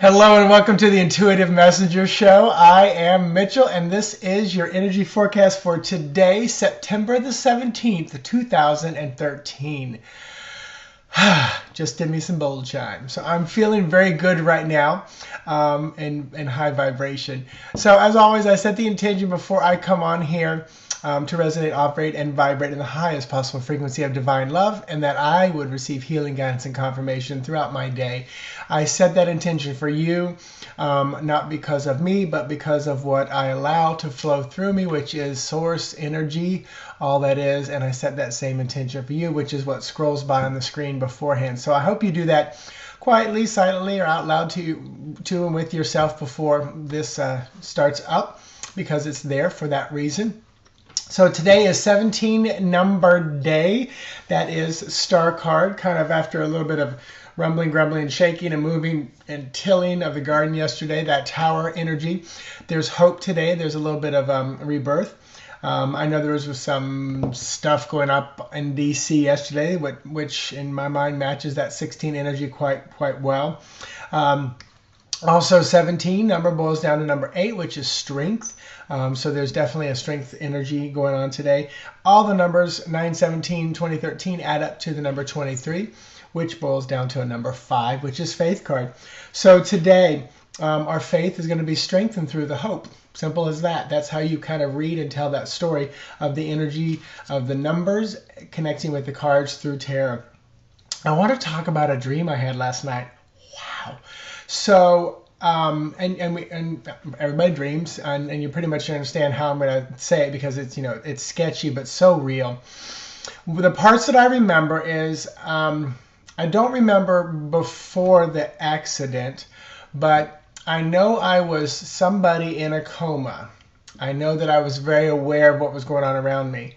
Hello and welcome to the Intuitive Messenger Show. I am Mitchell and this is your energy forecast for today, September the 17th, 2013. Just did me some bold chime. So I'm feeling very good right now and high vibration. So as always, I set the intention before I come on here to resonate, operate, and vibrate in the highest possible frequency of divine love, and that I would receive healing, guidance, and confirmation throughout my day. I set that intention for you, not because of me, but because of what I allow to flow through me, which is source energy, all that is, and I set that same intention for you, which is what scrolls by on the screen beforehand. So I hope you do that quietly, silently, or out loud to and with yourself before this starts up, because it's there for that reason. So today is 17 number day. That is star card, kind of after a little bit of rumbling, grumbling, shaking, and moving and tilling of the garden yesterday, that tower energy. There's hope today. There's a little bit of rebirth. I know there was some stuff going up in DC yesterday, which in my mind matches that 16 energy quite well. Also, 17 number boils down to number 8, which is strength. So there's definitely a strength energy going on today. All the numbers 9, 17, 20, 13 add up to the number 23, which boils down to a number 5, which is faith card. So today, our faith is going to be strengthened through the hope. Simple as that. That's how you kind of read and tell that story of the energy of the numbers connecting with the cards through tarot. I want to talk about a dream I had last night. Wow. So, and everybody dreams, and you pretty much understand how I'm going to say it, because it's, it's sketchy, but so real. The parts that I remember is, I don't remember before the accident, but I know I was somebody in a coma. I know that I was very aware of what was going on around me.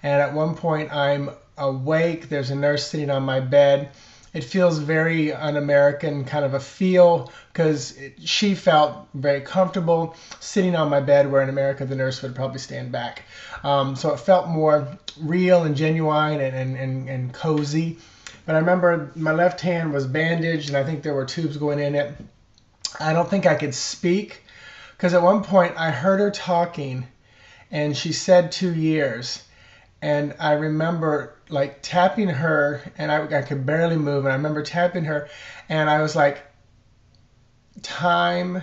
And at one point I'm awake, there's a nurse sitting on my bed. It feels very un-American kind of a feel, because she felt very comfortable sitting on my bed, where in America the nurse would probably stand back. So it felt more real and genuine and cozy. But I remember my left hand was bandaged, and I think there were tubes going in it. I don't think I could speak, because at one point I heard her talking, and she said 2 years. And I remember like tapping her, and I could barely move. And I remember tapping her, and I was like, time,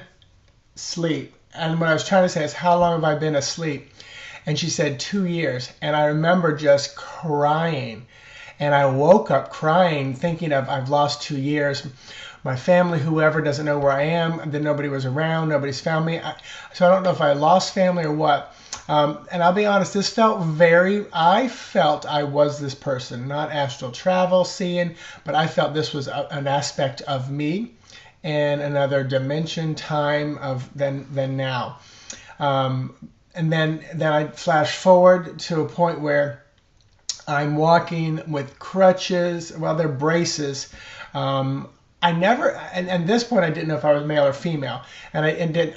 sleep. And what I was trying to say is, how long have I been asleep? And she said 2 years. And I remember just crying. And I woke up crying, thinking of, I've lost 2 years. My family, whoever, doesn't know where I am. Then nobody was around. Nobody's found me. So I don't know if I lost family or what. And I'll be honest, this felt I felt I was this person, not astral travel, seeing, but I felt this was an aspect of me and another dimension, time than now. And then I flash forward to a point where I'm walking with crutches. Well, they're braces. I never, and at this point, I didn't know if I was male or female, and I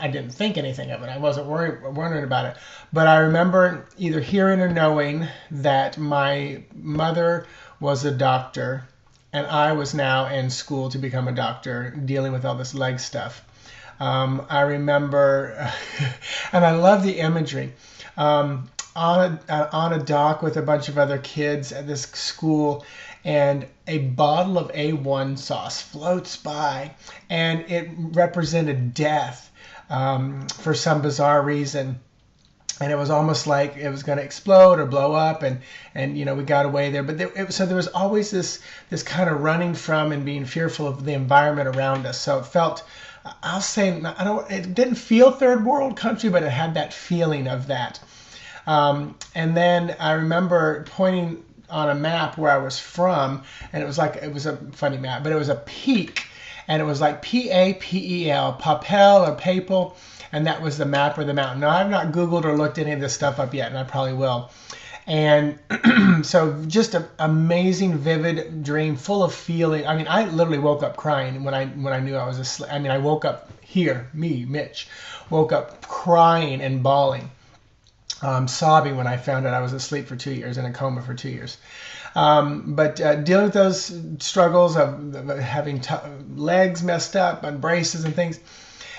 didn't think anything of it. I wasn't wondering about it. But I remember either hearing or knowing that my mother was a doctor, and I was now in school to become a doctor, dealing with all this leg stuff. I remember, and I love the imagery. On a dock with a bunch of other kids at this school, and a bottle of A1 sauce floats by, and it represented death for some bizarre reason. And it was almost like it was going to explode or blow up, and we got away there. But so there was always this kind of running from and being fearful of the environment around us. So it felt, I'll say, it didn't feel third world country, but it had that feeling of that. And then I remember pointing on a map where I was from, and it was a funny map, but it was a peak, and it was like P-A-P-E-L, Papel or Papel, and that was the map of the mountain. Now, I've not Googled or looked any of this stuff up yet, and I probably will. And so just an amazing, vivid dream, full of feeling. I mean, I literally woke up crying when I knew I was asleep. I mean, I woke up here, me, Mitch, woke up crying and bawling. sobbing when I found out I was asleep for 2 years, in a coma for 2 years. But dealing with those struggles of having legs messed up on braces and things.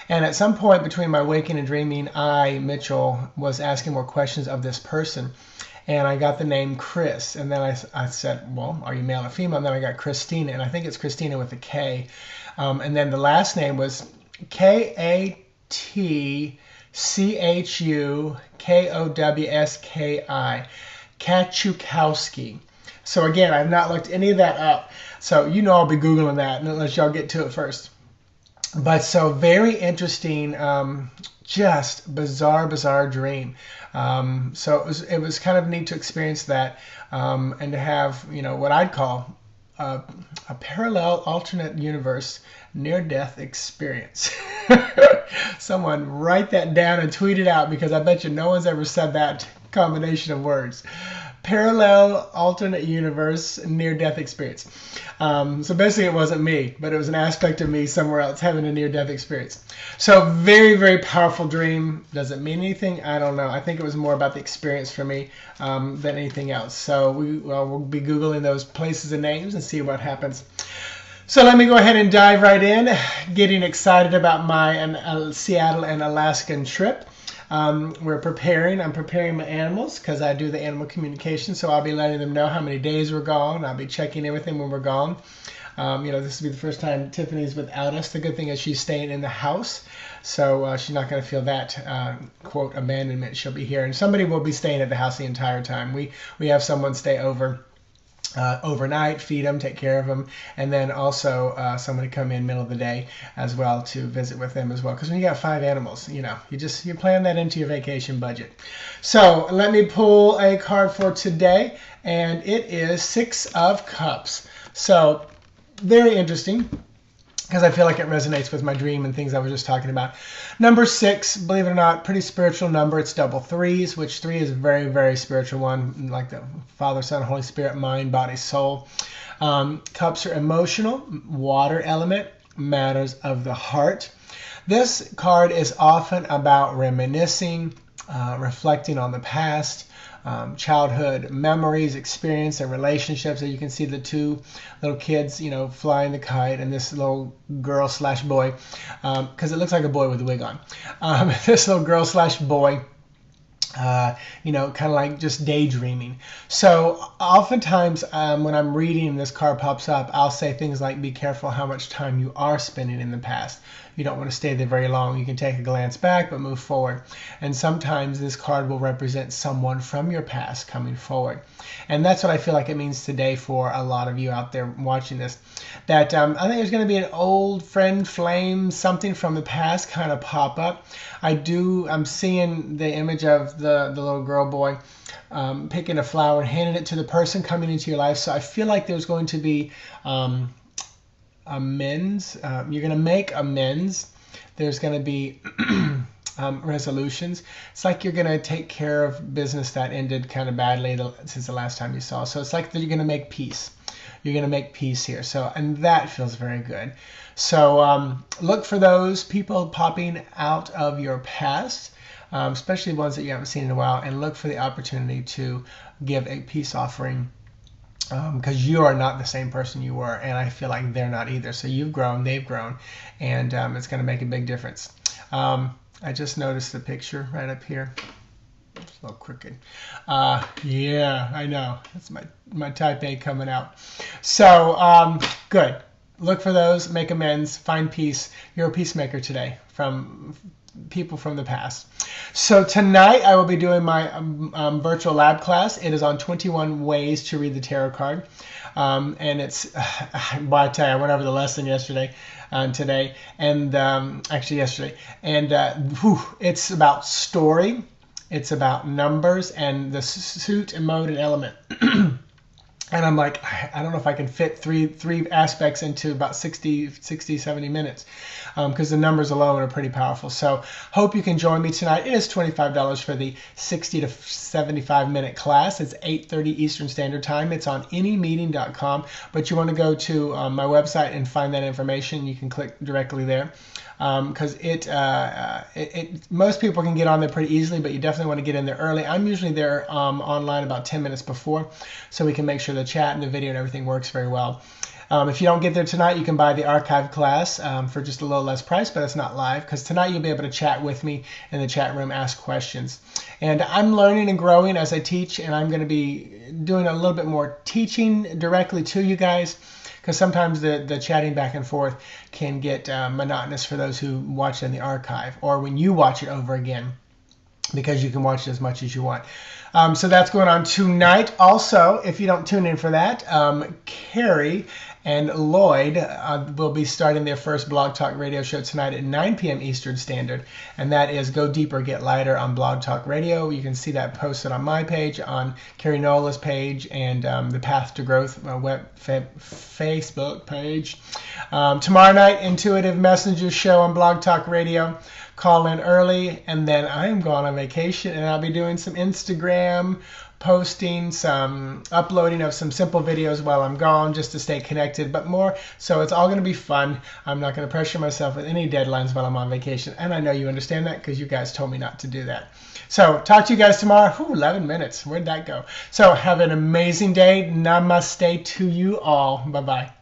And at some point between my waking and dreaming, I, Mitchell, was asking more questions of this person. And I got the name Chris. And then I said, well, are you male or female? And then I got Kristina. And I think it's Kristina with a K. And then the last name was Katchukowski. Katchukowski. So again, I've not looked any of that up. So you know I'll be Googling that unless y'all get to it first. But so very interesting, just bizarre dream. So it was kind of neat to experience that, and to have, you know, what I'd call a parallel alternate universe near-death experience. Someone write that down and tweet it out, because I bet you no one's ever said that combination of words. Parallel alternate universe near-death experience. So basically it wasn't me, but it was an aspect of me somewhere else having a near-death experience. So very powerful dream. Does it mean anything? I don't know. I think it was more about the experience for me than anything else. So we'll be Googling those places and names and see what happens. So let me go ahead and dive right in. Getting excited about my Seattle and Alaskan trip. I'm preparing my animals, because I do the animal communication, so I'll be letting them know how many days we're gone. I'll be checking in with them when we're gone. You know, this will be the first time Tiffany's without us. The good thing is she's staying in the house, so she's not going to feel that, quote, abandonment. She'll be here, and somebody will be staying at the house the entire time. We have someone stay over overnight, feed them, take care of them, and then also somebody come in middle of the day as well to visit with them as well. Because when you got 5 animals, you know, you plan that into your vacation budget. So let me pull a card for today, and it is 6 of Cups. So very interesting, because I feel like it resonates with my dream and things I was just talking about. Number 6, believe it or not, pretty spiritual number. It's double 3s, which 3 is a very spiritual one, like the Father, Son, Holy Spirit, mind, body, soul. Cups are emotional, water element, matters of the heart. This card is often about reminiscing, reflecting on the past, childhood memories, experience, and relationships. So you can see the 2 little kids, you know, flying the kite, and this little girl / boy, because it looks like a boy with a wig on. This little girl / boy, you know, kind of like just daydreaming. So oftentimes when I'm reading, this card pops up, I'll say things like, be careful how much time you are spending in the past. You don't want to stay there very long. You can take a glance back, but move forward. And sometimes this card will represent someone from your past coming forward. And that's what I feel like it means today for a lot of you out there watching this. That I think there's going to be an old friend, flame, something from the past kind of pop up. I'm seeing the image of the little girl, boy, picking a flower and handing it to the person coming into your life. So I feel like there's going to be amends. You're going to make amends. There's going to be resolutions. It's like you're going to take care of business that ended kind of badly since the last time you saw. So it's like that you're going to make peace. You're going to make peace here. So, and that feels very good. So look for those people popping out of your past, especially ones that you haven't seen in a while, and look for the opportunity to give a peace offering. Because you are not the same person you were, and I feel like they're not either. So you've grown, they've grown, and it's going to make a big difference. I just noticed the picture right up here. It's a little crooked. Yeah, I know. That's my type A coming out. So good. Look for those, make amends, find peace. You're a peacemaker today from people from the past. So tonight I will be doing my virtual lab class. It is on 21 ways to read the tarot card. And it's, well, I tell you, I went over the lesson yesterday and today, and actually yesterday. And it's about story. It's about numbers and the suit and mode and element. And I'm like, I don't know if I can fit three aspects into about 60, 70 minutes, because the numbers alone are pretty powerful. So hope you can join me tonight. It is $25 for the 60 to 75 minute class. It's 8:30 Eastern Standard Time. It's on anymeeting.com, but you want to go to my website and find that information. You can click directly there. Because most people can get on there pretty easily, but you definitely want to get in there early. I'm usually there online about 10 minutes before, so we can make sure the chat and the video and everything works very well. If you don't get there tonight, you can buy the archive class for just a little less price, but it's not live, because tonight you'll be able to chat with me in the chat room, ask questions. And I'm learning and growing as I teach, and I'm going to be doing a little bit more teaching directly to you guys, because sometimes the chatting back and forth can get monotonous for those who watch it in the archive, or when you watch it over again, because you can watch it as much as you want. So that's going on tonight. Also, if you don't tune in for that, Carrie and Lloyd will be starting their first Blog Talk Radio show tonight at 9 p.m. Eastern Standard, and that is Go Deeper, Get Lighter on Blog Talk Radio. You can see that posted on my page, on Carrie Nola's page, and the Path to Growth Facebook page. Tomorrow night, Intuitive Messenger show on Blog Talk Radio. Call in early, and then I'm going on vacation, and I'll be doing some Instagram posting, some uploading of some simple videos while I'm gone, just to stay connected, but more. So it's all going to be fun. I'm not going to pressure myself with any deadlines while I'm on vacation, and I know you understand that because you guys told me not to do that. So talk to you guys tomorrow. 11 minutes. Where'd that go? So have an amazing day. Namaste to you all. Bye-bye.